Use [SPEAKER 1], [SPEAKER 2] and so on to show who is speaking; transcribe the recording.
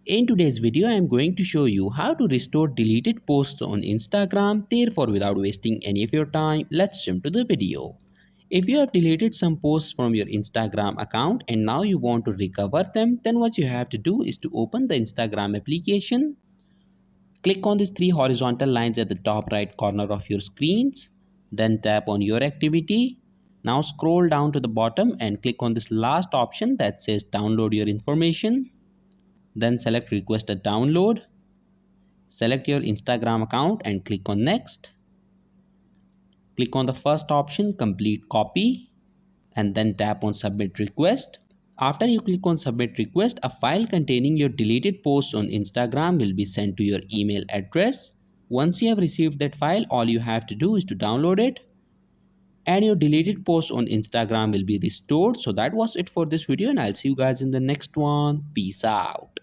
[SPEAKER 1] In today's video, I am going to show you how to restore deleted posts on Instagram. Therefore, without wasting any of your time, let's jump to the video. If you have deleted some posts from your Instagram account and now you want to recover them, then what you have to do is to open the Instagram application. Click on these three horizontal lines at the top right corner of your screens. Then tap on your activity. Now scroll down to the bottom and click on this last option that says download your information. Then select request a download. Select your Instagram account and click on next. Click on the first option, complete copy, and then tap on submit request. After you click on submit request, a file containing your deleted posts on Instagram will be sent to your email address. Once you have received that file, all you have to do is to download it and your deleted post on Instagram will be restored. So that was it for this video and I'll see you guys in the next one. Peace out.